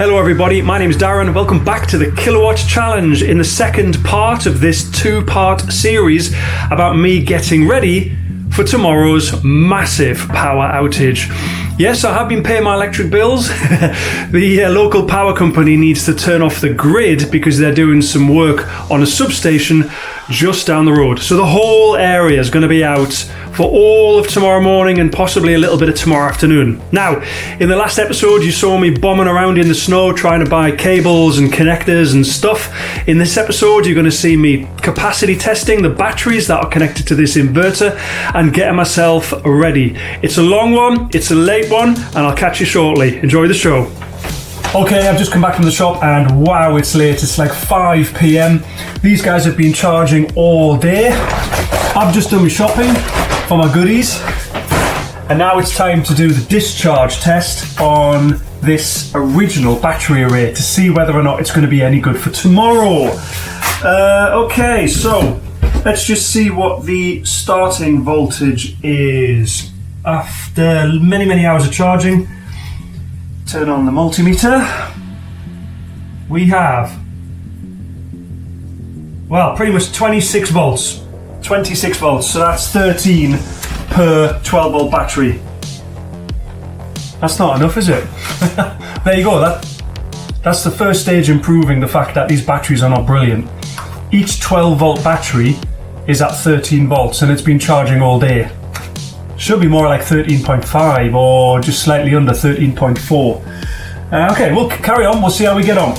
Hello everybody, my name is Darren. Welcome back to the Kilowatt Challenge in the second part of this two-part series about me getting ready for tomorrow's massive power outage. Yes, I have been paying my electric bills. The local power company needs to turn off the grid because they're doing some work on a substation just down the road. So the whole area is going to be out for all of tomorrow morning and possibly a little bit of tomorrow afternoon. Now, in the last episode, you saw me bombing around in the snow trying to buy cables and connectors and stuff. In this episode, you're going to see me capacity testing the batteries that are connected to this inverter and getting myself ready. It's a long one, it's a late one, and I'll catch you shortly. Enjoy the show. Okay, I've just come back from the shop and wow, it's late. It's like 5 p.m. These guys have been charging all day. I've just done my shopping for my goodies. And now it's time to do the discharge test on this original battery array to see whether or not it's going to be any good for tomorrow. Okay, so let's just see what the starting voltage is. After many hours of charging, turn on the multimeter. We have, well, pretty much 26 volts. 26 volts, so that's 13 per 12 volt battery. That's not enough, is it? There you go, that's the first stage in proving the fact that these batteries are not brilliant. Each 12 volt battery is at 13 volts and it's been charging all day. Should be more like 13.5 or just slightly under 13.4. Okay, we'll carry on, we'll see how we get on.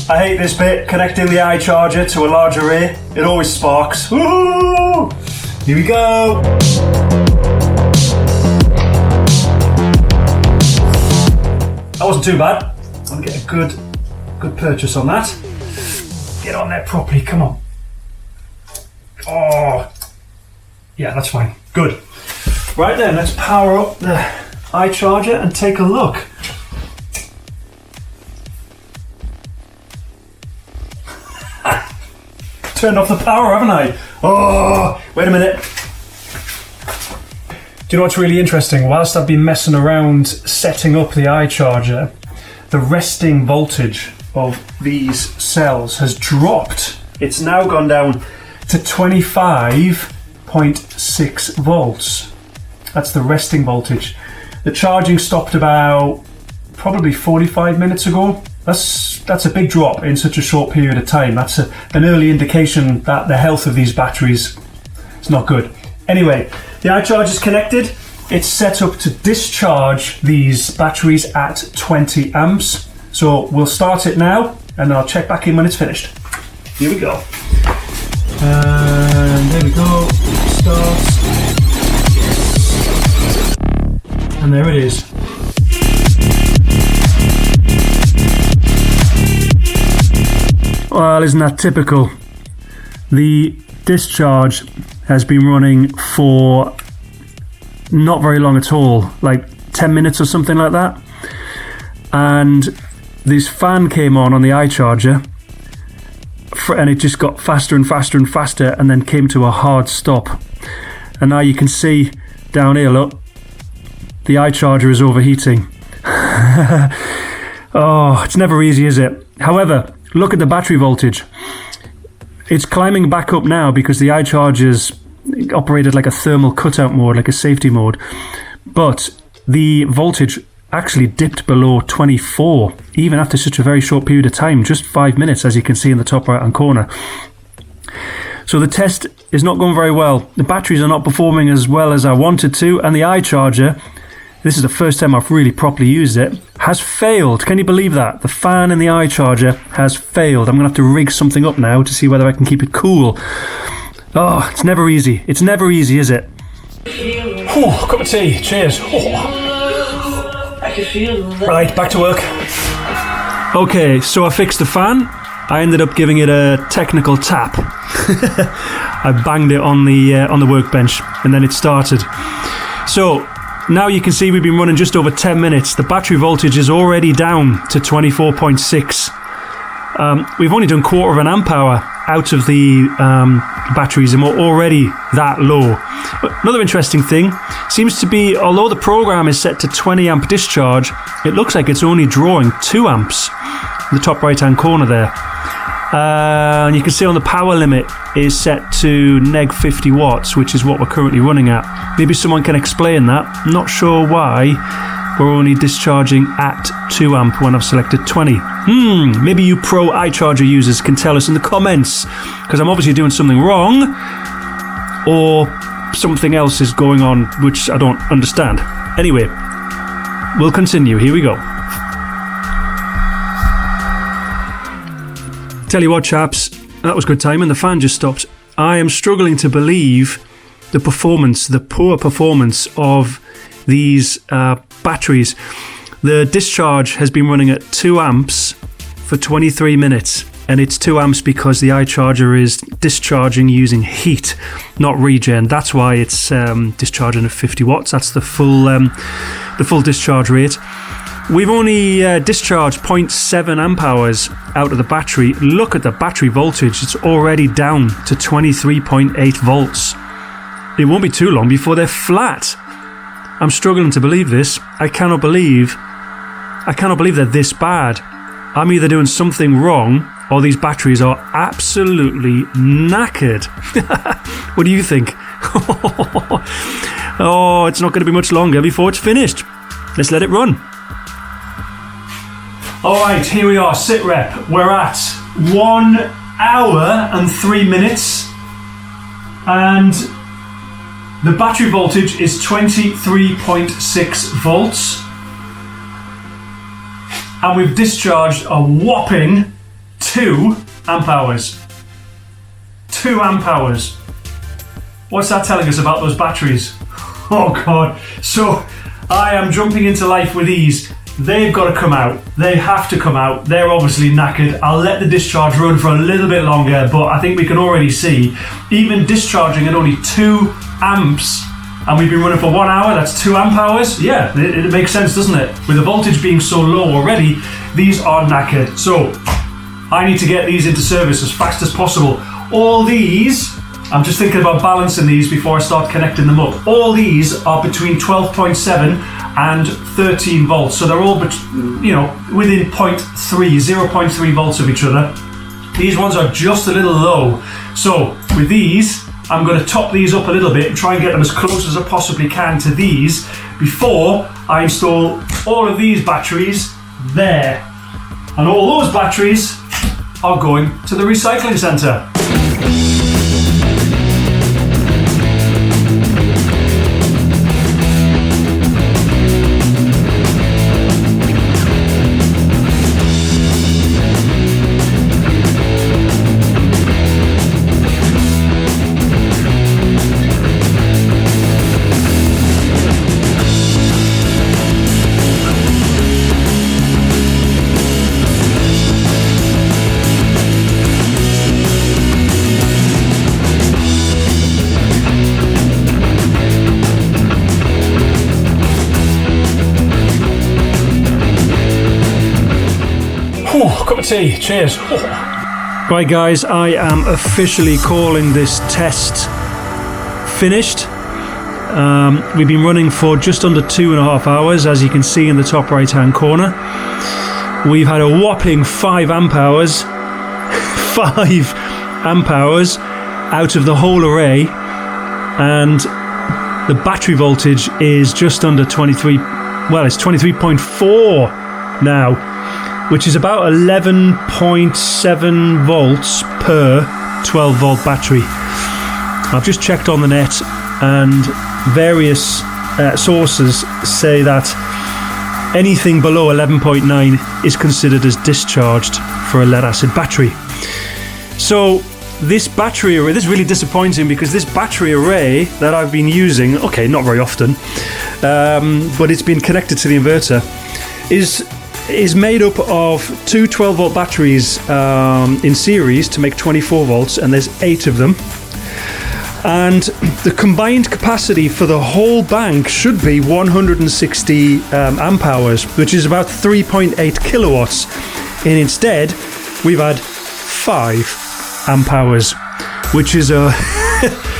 I hate this bit, connecting the icharger to a large array. It always sparks. Woo! Here we go. That wasn't too bad. I'll get a good purchase on that. Get on there properly, come on. Oh, yeah, that's fine. Good. Right then, let's power up the icharger and take a look. Turned off the power, haven't I? Oh, wait a minute. Do you know what's really interesting? Whilst I've been messing around setting up the icharger, the resting voltage of these cells has dropped. It's now gone down to 25.6 volts. That's the resting voltage. The charging stopped about probably 45 minutes ago. That's a big drop in such a short period of time. That's an early indication that the health of these batteries is not good. Anyway, the iCharge is connected. It's set up to discharge these batteries at 20 amps. So we'll start it now and I'll check back in when it's finished. Here we go. And there we go. Starts. And there it is. Well, isn't that typical? The discharge has been running for not very long at all, like 10 minutes or something like that. And this fan came on the iCharger and it just got faster and faster and faster and then came to a hard stop. And now you can see down here, look, the iCharger is overheating. Oh, it's never easy, is it? However, look at the battery voltage. It's climbing back up now because the iCharger's operated like a thermal cutout mode, like a safety mode. But the voltage actually dipped below 24, even after such a very short period of time, just 5 minutes, as you can see in the top right hand corner. So the test is not going very well. The batteries are not performing as well as I wanted to, and the iCharger, this is the first time I've really properly used it, has failed. Can you believe that? The fan in the iCharger has failed. I'm going to have to rig something up now to see whether I can keep it cool. Oh, it's never easy. It's never easy, is it? Oh, cup of tea. Cheers. Oh. Right, back to work. Okay, so I fixed the fan. I ended up giving it a technical tap. I banged it on the workbench and then it started. So now you can see we've been running just over 10 minutes. The battery voltage is already down to 24.6. We've only done 1/4 of an amp hour out of the batteries and we're already that low. But another interesting thing seems to be, although the program is set to 20 amp discharge, it looks like it's only drawing 2 amps in the top right hand corner there. And you can see on the power limit is set to neg 50 watts, which is what we're currently running at. Maybe someone can explain that. I'm not sure why we're only discharging at 2 amp when I've selected 20. Maybe you pro iCharger users can tell us in the comments, because I'm obviously doing something wrong, or something else is going on which I don't understand. Anyway, we'll continue. Here we go. Tell you what, chaps, that was good timing. The fan just stopped. I am struggling to believe the poor performance of these batteries. The discharge has been running at 2 amps for 23 minutes, and it's 2 amps because the iCharger is discharging using heat, not regen. That's why it's discharging at 50 watts. That's the full discharge rate. We've only discharged 0.7 amp hours out of the battery. Look at the battery voltage. It's already down to 23.8 volts. It won't be too long before they're flat. I'm struggling to believe this. I cannot believe they're this bad. I'm either doing something wrong or these batteries are absolutely knackered. What do you think? Oh, it's not going to be much longer before it's finished. Let's let it run. Alright, here we are, sit rep. We're at 1 hour and 3 minutes, and the battery voltage is 23.6 volts, and we've discharged a whopping 2 amp hours. 2 amp hours. What's that telling us about those batteries? Oh God. So I am jumping into life with these. They've got to come out. They have to come out. They're obviously knackered. I'll let the discharge run for a little bit longer, but I think we can already see, even discharging at only 2 amps, and we've been running for 1 hour, that's 2 amp hours. Yeah, it makes sense, doesn't it? With the voltage being so low already, these are knackered. So I need to get these into service as fast as possible. All these, I'm just thinking about balancing these before I start connecting them up. All these are between 12.7 and 13 volts. So they're all within 0.3 volts of each other. These ones are just a little low. So with these, I'm going to top these up a little bit and try and get them as close as I possibly can to these before I install all of these batteries there. And all those batteries are going to the recycling centre. Cup of tea, cheers. Right guys, I am officially calling this test finished. We've been running for just under 2.5 hours, as you can see in the top right hand corner. We've had a whopping 5 amp hours 5 amp hours out of the whole array, and the battery voltage is just under 23, well, it's 23.4 now, which is about 11.7 volts per 12 volt battery. I've just checked on the net, and various sources say that anything below 11.9 is considered as discharged for a lead acid battery. So this battery array, this is really disappointing, because this battery array that I've been using, okay, not very often, but it's been connected to the inverter, is made up of two 12 volt batteries in series to make 24 volts, and there's 8 of them. And the combined capacity for the whole bank should be 160 amp hours, which is about 3.8 kilowatts. And instead, we've had 5 amp hours, which is a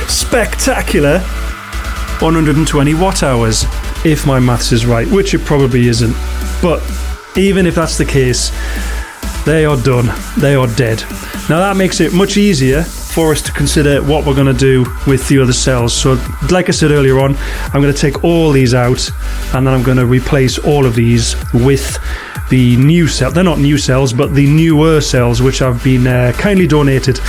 spectacular 120 watt hours, if my maths is right, which it probably isn't. But even if that's the case, they are done. They are dead. Now that makes it much easier for us to consider what we're going to do with the other cells. So like I said earlier on, I'm going to take all these out and then I'm going to replace all of these with the new cell. They're not new cells, but the newer cells, which have been kindly donated.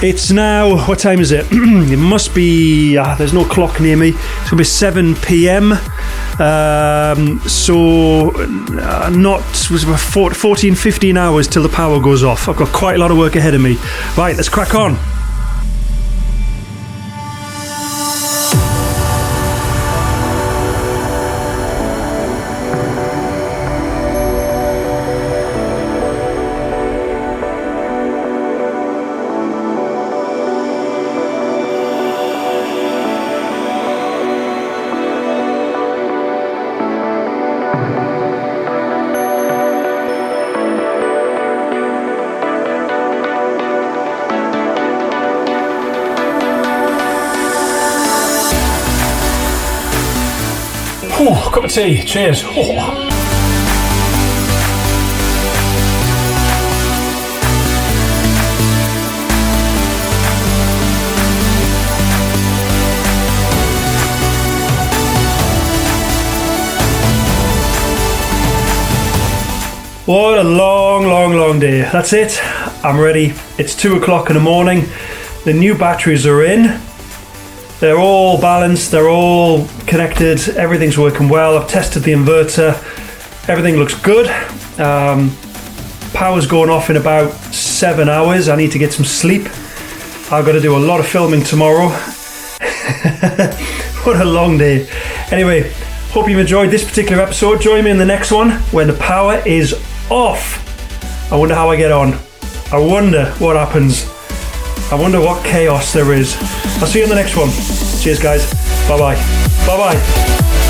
It's now, what time is it? It must be, there's no clock near me. It's going to be 7 p.m. So not, was about 14, 15 hours till the power goes off. I've got quite a lot of work ahead of me. Right, let's crack on. Oh, cup of tea. Cheers. Oh. What a long day. That's it. I'm ready. It's 2 o'clock in the morning. The new batteries are in. They're all balanced, they're all connected, everything's working well. I've tested the inverter, everything looks good. Power's going off in about 7 hours. I need to get some sleep. I've got to do a lot of filming tomorrow. What a long day. Anyway, hope you've enjoyed this particular episode. Join me in the next one when the power is off. I wonder how I get on. I wonder what happens. I wonder what chaos there is. I'll see you in the next one. Cheers, guys. Bye-bye. Bye-bye.